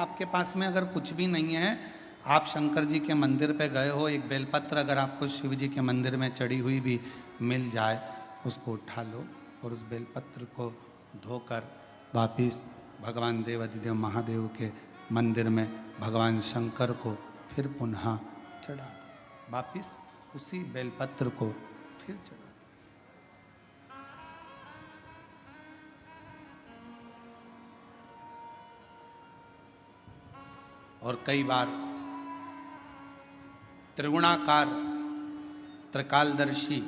आपके पास में अगर कुछ भी नहीं है, आप शंकर जी के मंदिर पे गए हो, एक बेलपत्र अगर आपको शिव जी के मंदिर में चढ़ी हुई भी मिल जाए, उसको उठा लो और उस बेलपत्र को धोकर वापिस भगवान देवाधिदेव महादेव के मंदिर में भगवान शंकर को फिर पुनः चढ़ा दो। वापिस उसी बेलपत्र को फिर चढ़ा दो। और कई बार त्रिगुणाकार, त्रिकालदर्शी,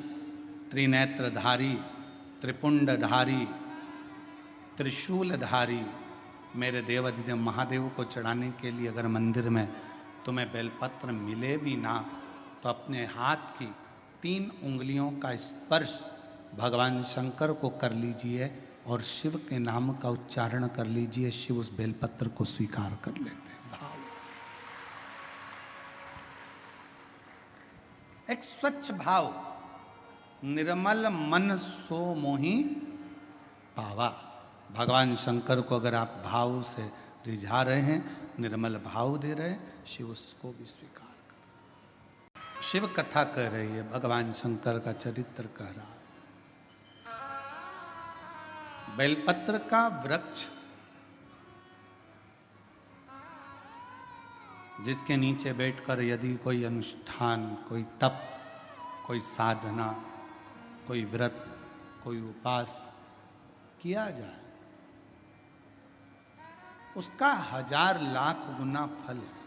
त्रिनेत्रधारी, त्रिपुंडधारी, त्रिशूलधारी मेरे देवाधिदेव महादेव को चढ़ाने के लिए अगर मंदिर में तुम्हें बेलपत्र मिले भी ना, तो अपने हाथ की 3 उंगलियों का स्पर्श भगवान शंकर को कर लीजिए और शिव के नाम का उच्चारण कर लीजिए। शिव उस बेलपत्र को स्वीकार कर लेते हैं। भाव, एक स्वच्छ भाव, निर्मल मन सो मोहि पावा। भगवान शंकर को अगर आप भाव से रिझा रहे हैं, निर्मल भाव दे रहे हैं, शिव उसको भी स्वीकार कर रहे हैं। शिव कथा कह रही है, भगवान शंकर का चरित्र कह रहा है। बेलपत्र का वृक्ष जिसके नीचे बैठकर यदि कोई अनुष्ठान, कोई तप, कोई साधना, कोई व्रत, कोई उपास किया जाए, उसका 1000 लाख गुना फल है।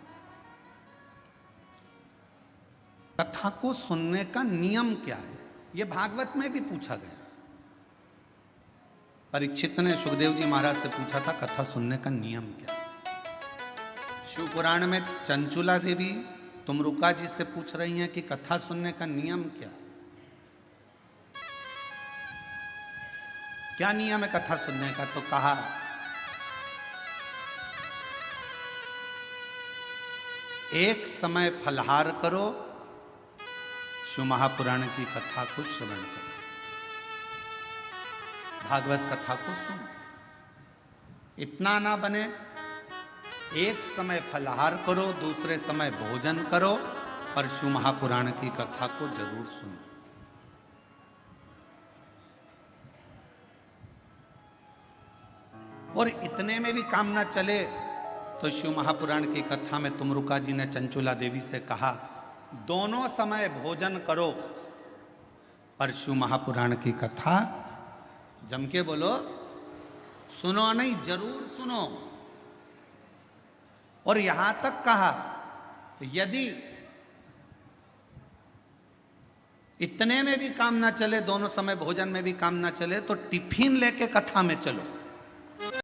कथा को सुनने का नियम क्या है, यह भागवत में भी पूछा गया। परीक्षित ने सुखदेव जी महाराज से पूछा था, कथा सुनने का नियम क्या है। शिव पुराण में चंचुला देवी तुमरुका जी से पूछ रही हैं कि कथा सुनने का नियम क्या, क्या नियम है कथा सुनने का। तो कहा, एक समय फलहार करो, शिव महापुराण की कथा को श्रवण करो, भागवत कथा को सुनो। इतना ना बने, एक समय फलहार करो, दूसरे समय भोजन करो, और शिव महापुराण की कथा को जरूर सुनो। और इतने में भी काम ना चले तो शिव महापुराण की कथा में तुमरुका जी ने चंचुला देवी से कहा, दोनों समय भोजन करो, पर शिव महापुराण की कथा जम के बोलो, सुनो नहीं, जरूर सुनो। और यहां तक कहा, यदि इतने में भी काम ना चले, दोनों समय भोजन में भी काम ना चले, तो टिफिन लेके कथा में चलो।